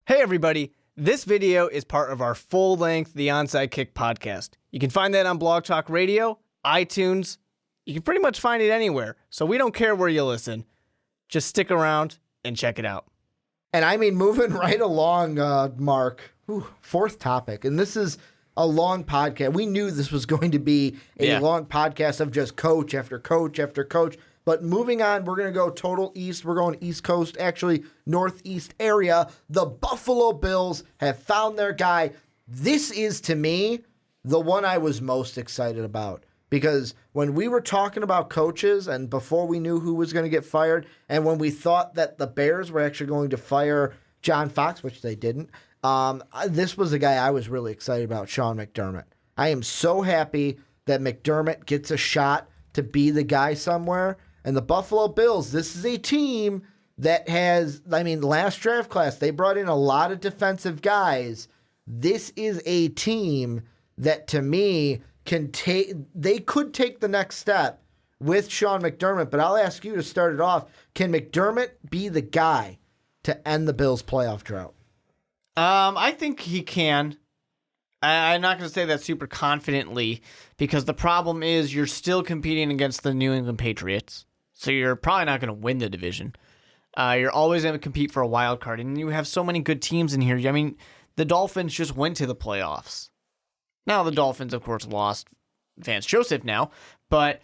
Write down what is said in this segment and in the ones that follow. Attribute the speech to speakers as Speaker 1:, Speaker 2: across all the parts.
Speaker 1: Hey everybody, this video is part of our full-length The Onside Kick podcast. You can find that on Blog Talk Radio, iTunes. You can pretty much find it anywhere, so we don't care where you listen. Just stick around and check it out.
Speaker 2: And I mean, moving right along, Mark, fourth topic, and this is a long podcast. We knew this was going to be a long podcast of just coach after coach after coach. But moving on, we're going to go total east. We're going East Coast, actually Northeast area. The Buffalo Bills have found their guy. This is, to me, the one I was most excited about. Because when we were talking about coaches and before we knew who was going to get fired, and when we thought that the Bears were actually going to fire John Fox, which they didn't, this was a guy I was really excited about, Sean McDermott. I am so happy that McDermott gets a shot to be the guy somewhere. And the Buffalo Bills, this is a team that has, last draft class, they brought in a lot of defensive guys. This is a team that, to me, they could take the next step with Sean McDermott. But I'll ask you to start it off. Can McDermott be the guy to end the Bills' playoff drought?
Speaker 1: I think he can. I'm not going to say that super confidently because the problem is you're still competing against the New England Patriots. So you're probably not going to win the division. You're always going to compete for a wild card, and you have so many good teams in here. I mean, the Dolphins just went to the playoffs. Now the Dolphins, of course, lost Vance Joseph now, but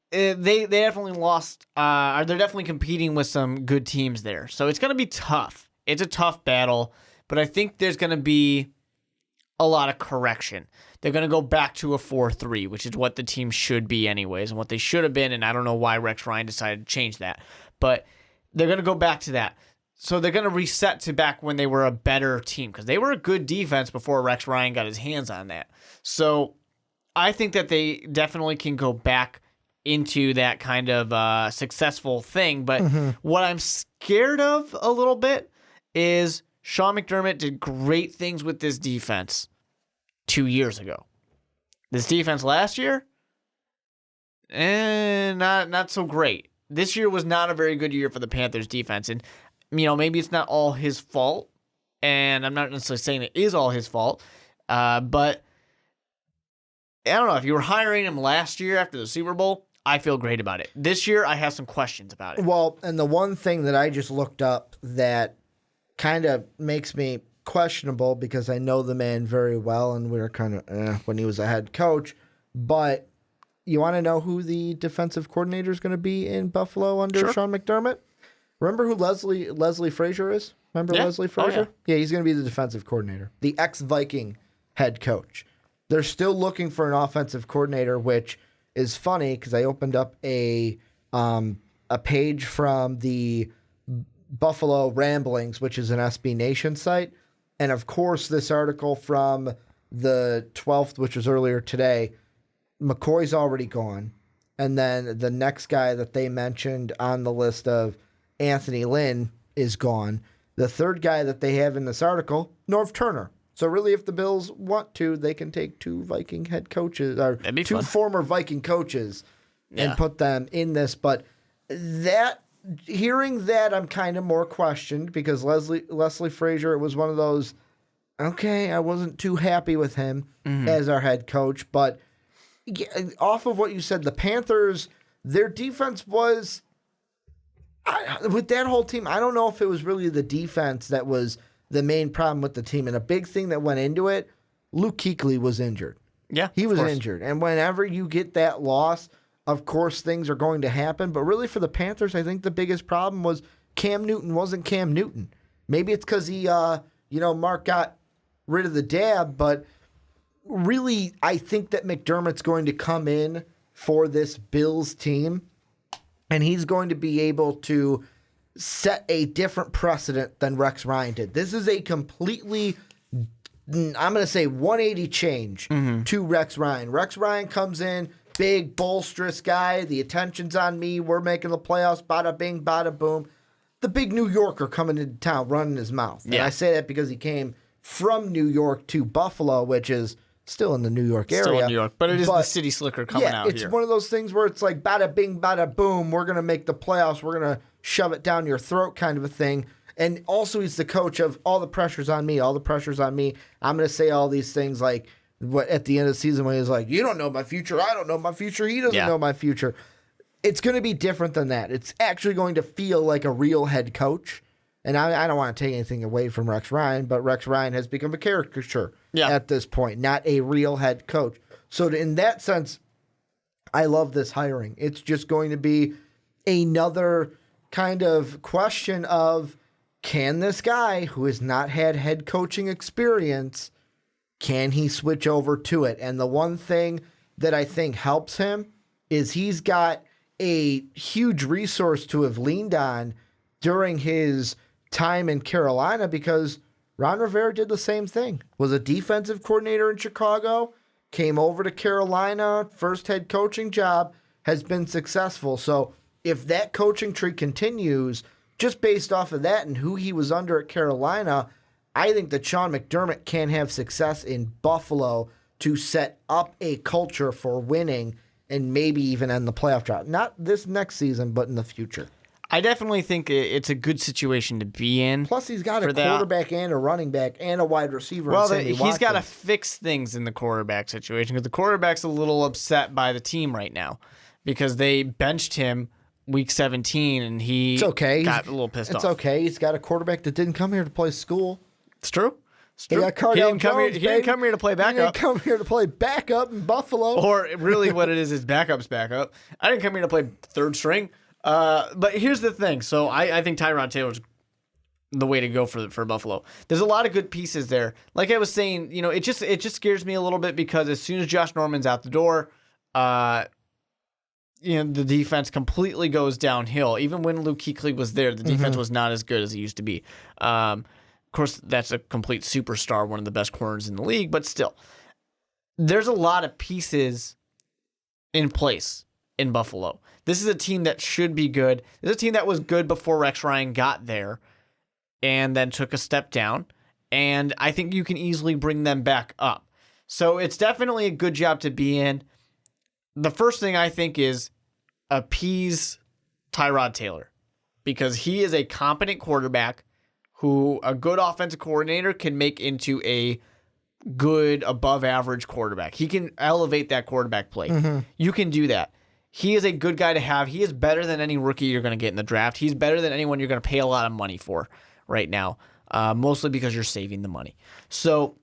Speaker 1: they definitely lost. They're definitely competing with some good teams there. So it's going to be tough. It's a tough battle, but I think there's going to be a lot of correction. They're going to go back to a 4-3, which is what the team should be anyways, and what they should have been, and I don't know why Rex Ryan decided to change that. But they're going to go back to that. So they're going to reset to back when they were a better team, because they were a good defense before Rex Ryan got his hands on that. So I think that they definitely can go back into that kind of successful thing. But what I'm scared of a little bit is Sean McDermott did great things with this defense 2 years ago. This defense last year, not so great. This year was not a very good year for the Panthers defense. And, maybe it's not all his fault. And I'm not necessarily saying it is all his fault. But I don't know. If you were hiring him last year after the Super Bowl, I feel great about it. This year, I have some questions about it.
Speaker 2: Well, and the one thing that I just looked up that kind of makes me questionable, because I know the man very well and we were kind of when he was a head coach, but you want to know who the defensive coordinator is going to be in Buffalo under Sean McDermott? Remember who Leslie Frazier is? Remember Leslie Frazier? Yeah, he's going to be the defensive coordinator, the ex-Viking head coach. They're still looking for an offensive coordinator, which is funny because I opened up a page from the Buffalo Ramblings, which is an SB Nation site. And of course, this article from the 12th, which was earlier today, McCoy's already gone. And then the next guy that they mentioned on the list of Anthony Lynn is gone. The third guy that they have in this article, Norv Turner. So really, if the Bills want to, they can take two Viking head coaches, or two former Viking coaches, and put them in this. But hearing that, I'm kind of more questioned, because Leslie Frazier was one of those, okay, I wasn't too happy with him as our head coach. But off of what you said, the Panthers, their defense was, with that whole team, I don't know if it was really the defense that was the main problem with the team. And a big thing that went into it, Luke Kuechly was injured.
Speaker 1: Yeah,
Speaker 2: he was injured. And whenever you get that loss, of course, things are going to happen. But really, for the Panthers, I think the biggest problem was Cam Newton wasn't Cam Newton. Maybe it's because he, Mark got rid of the dab. But really, I think that McDermott's going to come in for this Bills team, and he's going to be able to set a different precedent than Rex Ryan did. This is a completely, I'm going to say, 180 change to Rex Ryan. Rex Ryan comes in, big, bolsterous guy. The attention's on me. We're making the playoffs. Bada bing, bada boom. The big New Yorker coming into town, running his mouth. And I say that because he came from New York to Buffalo, which is still in the New York area.
Speaker 1: Still in New York, but it is the city slicker coming out here.
Speaker 2: It's one of those things where it's like bada bing, bada boom. We're going to make the playoffs. We're going to shove it down your throat kind of a thing. And also he's the coach of all the pressure's on me. All the pressure's on me. I'm going to say all these things like what at the end of the season when he's like, you don't know my future. I don't know my future. He doesn't know my future. It's going to be different than that. It's actually going to feel like a real head coach. And I don't want to take anything away from Rex Ryan, but Rex Ryan has become a caricature at this point, not a real head coach. So in that sense, I love this hiring. It's just going to be another kind of question of, can this guy who has not had head coaching experience, can he switch over to it? And the one thing that I think helps him is he's got a huge resource to have leaned on during his time in Carolina, because Ron Rivera did the same thing. Was a defensive coordinator in Chicago, came over to Carolina, first head coaching job, has been successful. So if that coaching tree continues, just based off of that and who he was under at Carolina, I think that Sean McDermott can have success in Buffalo to set up a culture for winning and maybe even end the playoff drought. Not this next season, but in the future.
Speaker 1: I definitely think it's a good situation to be in.
Speaker 2: Plus, he's got a quarterback and a running back and a wide receiver.
Speaker 1: Well, he's got to fix things in the quarterback situation, because the quarterback's a little upset by the team right now because they benched him week 17 and he got a little pissed off.
Speaker 2: It's okay. He's got a quarterback that didn't come here to play school.
Speaker 1: It's true.
Speaker 2: He didn't come here
Speaker 1: to play backup.
Speaker 2: He didn't come here to play backup in Buffalo.
Speaker 1: Or really what it is backup's backup. I didn't come here to play third string. But here's the thing. So I think Tyrod Taylor's the way to go for Buffalo. There's a lot of good pieces there. Like I was saying, it just scares me a little bit because as soon as Josh Norman's out the door, the defense completely goes downhill. Even when Luke Kuechly was there, the defense was not as good as it used to be. Of course, that's a complete superstar, one of the best corners in the league, but still, there's a lot of pieces in place in Buffalo. This is a team that should be good. This is a team that was good before Rex Ryan got there and then took a step down, and I think you can easily bring them back up. So it's definitely a good job to be in. The first thing I think is appease Tyrod Taylor, because he is a competent quarterback who a good offensive coordinator can make into a good above average quarterback. He can elevate that quarterback play. You can do that. He is a good guy to have. He is better than any rookie you're going to get in the draft. He's better than anyone you're going to pay a lot of money for right now, mostly because you're saving the money. So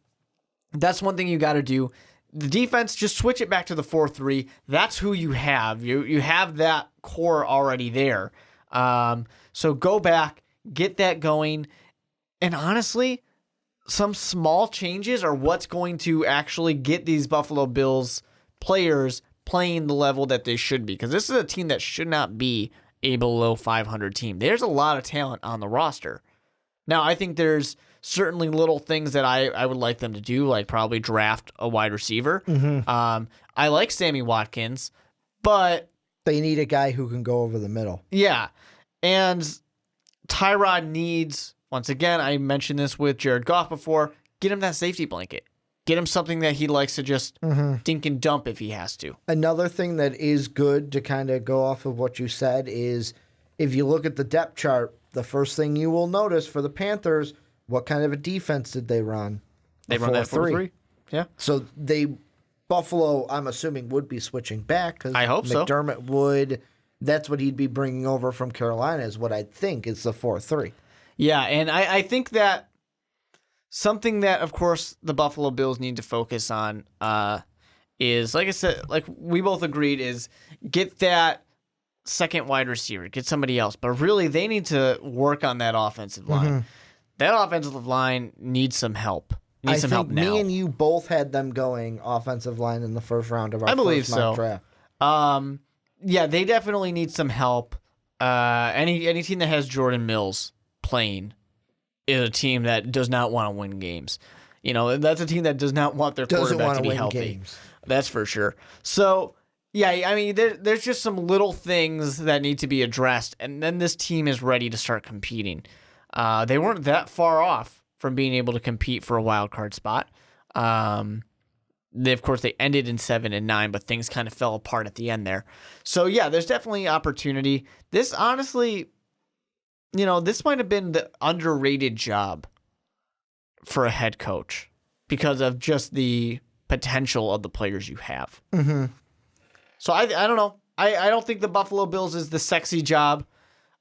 Speaker 1: that's one thing you got to do. The defense, just switch it back to the 4-3. That's who you have. You have that core already there. So go back, get that going. And honestly, some small changes are what's going to actually get these Buffalo Bills players playing the level that they should be. Because this is a team that should not be a below 500 team. There's a lot of talent on the roster. Now, I think there's certainly little things that I would like them to do, like probably draft a wide receiver. I like Sammy Watkins, but
Speaker 2: they need a guy who can go over the middle.
Speaker 1: Yeah. And Tyrod needs, once again, I mentioned this with Jared Goff before, get him that safety blanket. Get him something that he likes to just dink and dump if he has to.
Speaker 2: Another thing that is good to kind of go off of what you said is if you look at the depth chart, the first thing you will notice for the Panthers, what kind of a defense did they run?
Speaker 1: They run that 4-3. Yeah.
Speaker 2: So Buffalo, I'm assuming, would be switching back because
Speaker 1: I hope
Speaker 2: McDermott would. That's what he'd be bringing over from Carolina is what I think is the 4-3.
Speaker 1: Yeah, and I think that something that, of course, the Buffalo Bills need to focus on is, like I said, like we both agreed, is get that second wide receiver, get somebody else. But really, they need to work on that offensive line. That offensive line needs some help.
Speaker 2: I think me and you both had them going offensive line in the first round of our first mock draft.
Speaker 1: Yeah, they definitely need some help. Any team that has Jordan Mills playing is a team that does not want to win games. That's a team that does not want their quarterback to be healthy. Games. That's for sure. So, yeah, I mean, there's just some little things that need to be addressed, and then this team is ready to start competing. They weren't that far off from being able to compete for a wild card spot. Of course, they ended in 7-9, but things kind of fell apart at the end there. So, yeah, there's definitely opportunity. This, honestly, this might have been the underrated job for a head coach because of just the potential of the players you have.
Speaker 2: Mm-hmm.
Speaker 1: So I don't know. I don't think the Buffalo Bills is the sexy job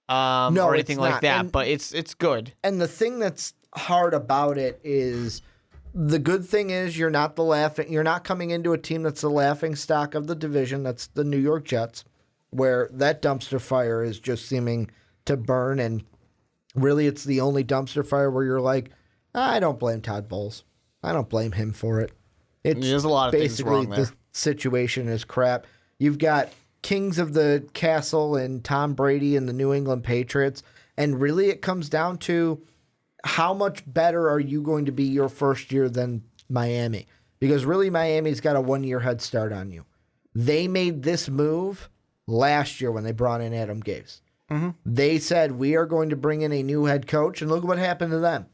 Speaker 1: or anything like that, but it's good.
Speaker 2: And the thing that's hard about it is the good thing is you're not coming into a team that's the laughing stock of the division. That's the New York Jets, where that dumpster fire is just seeming to burn. And really, it's the only dumpster fire where you're like, I don't blame Todd Bowles. I don't blame him for it.
Speaker 1: There's a lot of things wrong there.
Speaker 2: The situation is crap. You've got kings of the castle and Tom Brady and the New England Patriots. And really, it comes down to how much better are you going to be your first year than Miami? Because really, Miami's got a 1-year head start on you. They made this move last year when they brought in Adam Gase.
Speaker 1: Mm-hmm.
Speaker 2: They said, we are going to bring in a new head coach, and look what happened to them.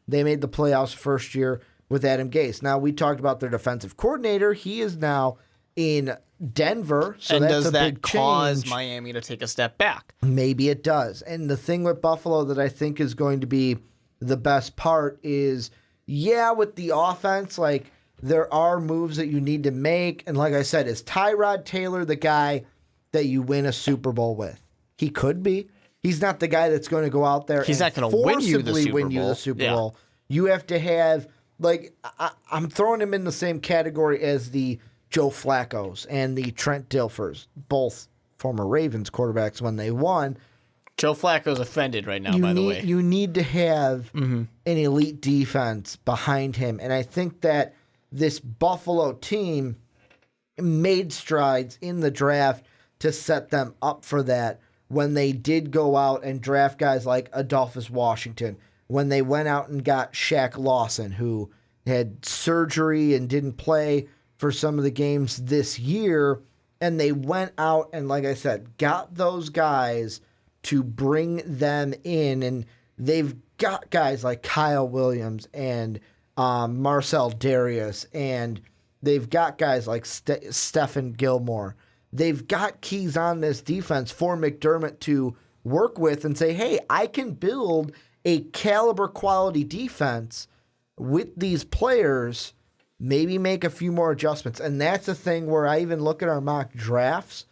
Speaker 2: They made the playoffs first year with Adam Gase. Now, we talked about their defensive coordinator. He is now in Denver, so
Speaker 1: and
Speaker 2: that's
Speaker 1: does
Speaker 2: a
Speaker 1: that
Speaker 2: big
Speaker 1: cause
Speaker 2: change.
Speaker 1: Miami to take a step back?
Speaker 2: Maybe it does. And the thing with Buffalo that I think is going to be the best part is, with the offense, like, there are moves that you need to make. And like I said, is Tyrod Taylor the guy that you win a Super Bowl with? He could be. He's not the guy that's going to go out there
Speaker 1: He's
Speaker 2: and
Speaker 1: not going to win you the
Speaker 2: Super Bowl. You have to have, like, I'm throwing him in the same category as the Joe Flacco's and the Trent Dilfers, both former Ravens quarterbacks when they won.
Speaker 1: Joe Flacco's offended right now, by the way.
Speaker 2: You need to have an elite defense behind him. And I think that this Buffalo team made strides in the draft to set them up for that when they did go out and draft guys like Adolphus Washington, when they went out and got Shaq Lawson, who had surgery and didn't play for some of the games this year, and they went out and, like I said, got those guys to bring them in, and they've got guys like Kyle Williams and Marcel Darius, and they've got guys like Stephen Gilmore. They've got keys on this defense for McDermott to work with and say, hey, I can build a caliber quality defense with these players, maybe make a few more adjustments. And that's the thing where I even look at our mock drafts,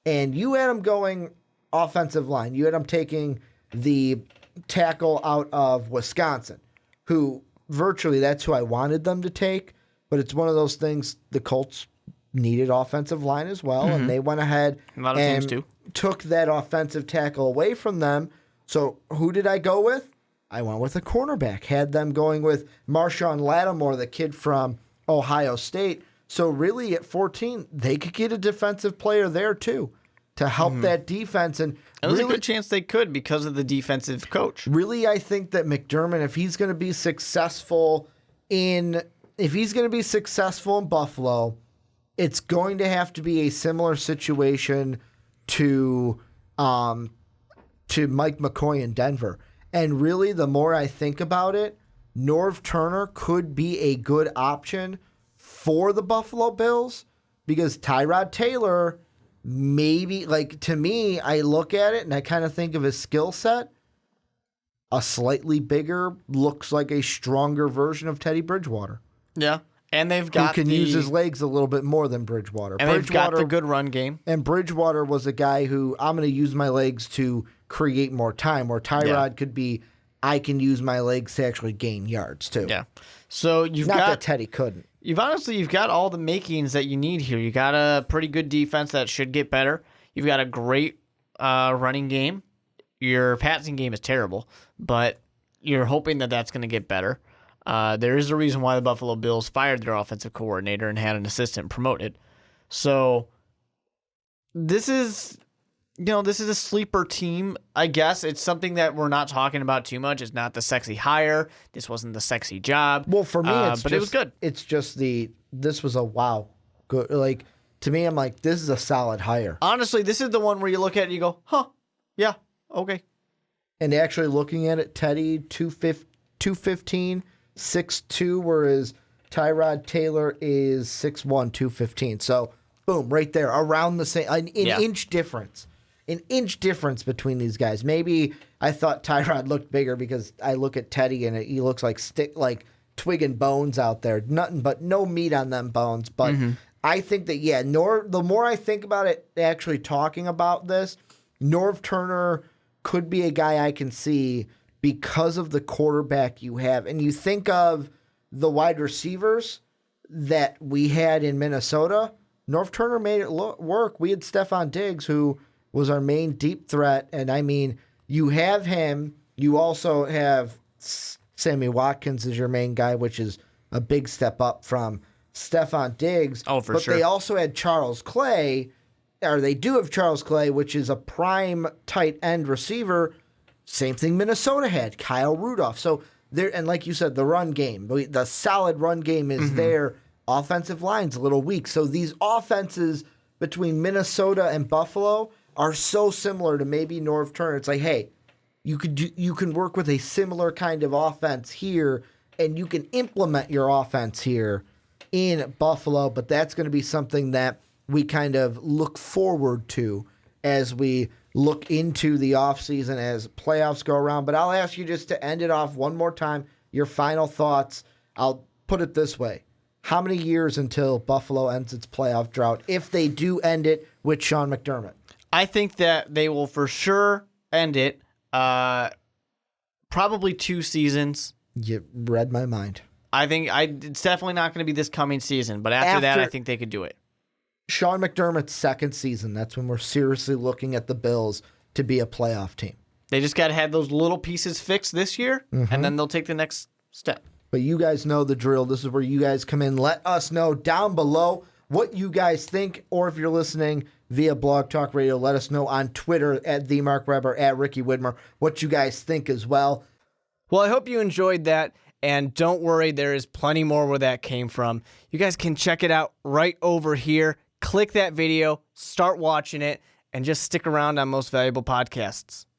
Speaker 2: and you had them going offensive line. You had them taking the tackle out of Wisconsin, who virtually that's who I wanted them to take. But it's one of those things, the Colts needed offensive line as well, and they went ahead and took that offensive tackle away from them. So who did I go with? I went with a cornerback. Had them going with Marshawn Lattimore, the kid from Ohio State. So really at 14, they could get a defensive player there too to help that defense. And
Speaker 1: there's a good chance they could because of the defensive coach.
Speaker 2: Really, I think that McDermott, if he's going to be successful in Buffalo, it's going to have to be a similar situation to Mike McCoy in Denver. And really, the more I think about it, Norv Turner could be a good option for the Buffalo Bills because Tyrod Taylor, maybe, like, to me, I look at it and I kind of think of his skill set. A slightly bigger, looks like a stronger version of Teddy Bridgewater.
Speaker 1: Yeah. And they've got
Speaker 2: who can use his legs a little bit more than Bridgewater.
Speaker 1: And they've got the good run game.
Speaker 2: And Bridgewater was a guy who I'm going to use my legs to create more time, where Tyrod could be, I can use my legs to actually gain yards too.
Speaker 1: Yeah. So you've
Speaker 2: Not that Teddy couldn't.
Speaker 1: You've got all the makings that you need here. You got a pretty good defense that should get better. You've got a great running game. Your passing game is terrible, but you're hoping that that's going to get better. There is a reason why the Buffalo Bills fired their offensive coordinator and had an assistant promoted. So this is a sleeper team, I guess. It's something that we're not talking about too much. It's not the sexy hire. This wasn't the sexy job.
Speaker 2: Well, for me, it was good.
Speaker 1: It's
Speaker 2: just this was a wow. Good. Like, to me, I'm like, this is a solid hire.
Speaker 1: Honestly, this is the one where you look at it and you go, huh, yeah, okay.
Speaker 2: And actually looking at it, Teddy, 215, 6'2", whereas Tyrod Taylor is 6'1", 215. So, boom, right there, around the same, an inch difference an inch difference between these guys. Maybe I thought Tyrod looked bigger because I look at Teddy and he looks like twig and bones out there. Nothing but no meat on them bones. But I think that, the more I think about it, actually talking about this, Norv Turner could be a guy I can see because of the quarterback you have. And you think of the wide receivers that we had in Minnesota, Norv Turner made it work. We had Stephon Diggs, who was our main deep threat. And I mean, you have him. You also have Sammy Watkins as your main guy, which is a big step up from Stephon Diggs.
Speaker 1: Oh, for
Speaker 2: but
Speaker 1: sure.
Speaker 2: They also had Charles Clay, or they do have Charles Clay, which is a prime tight end receiver. Same thing Minnesota had, Kyle Rudolph. So there, and like you said, the run game, the solid run game is there. Offensive line's a little weak. So these offenses between Minnesota and Buffalo are so similar to maybe Norv Turner. It's like, hey, you can work with a similar kind of offense here, and you can implement your offense here in Buffalo. But that's going to be something that we kind of look forward to as we look into the offseason as playoffs go around. But I'll ask you just to end it off one more time, your final thoughts. I'll put it this way. How many years until Buffalo ends its playoff drought, if they do end it with Sean McDermott?
Speaker 1: I think that they will for sure end it. Probably 2 seasons.
Speaker 2: You read my mind.
Speaker 1: I think it's definitely not going to be this coming season, but after that, I think they could do it.
Speaker 2: Sean McDermott's second season, that's when we're seriously looking at the Bills to be a playoff team.
Speaker 1: They just got to have those little pieces fixed this year, and then they'll take the next step.
Speaker 2: But you guys know the drill. This is where you guys come in. Let us know down below what you guys think, or if you're listening via Blog Talk Radio, let us know on Twitter at @TheMarkWeber, at Ricky Widmer, what you guys think as well.
Speaker 1: Well, I hope you enjoyed that, and don't worry, there is plenty more where that came from. You guys can check it out right over here. Click that video, start watching it, and just stick around on Most Valuable Podcasts.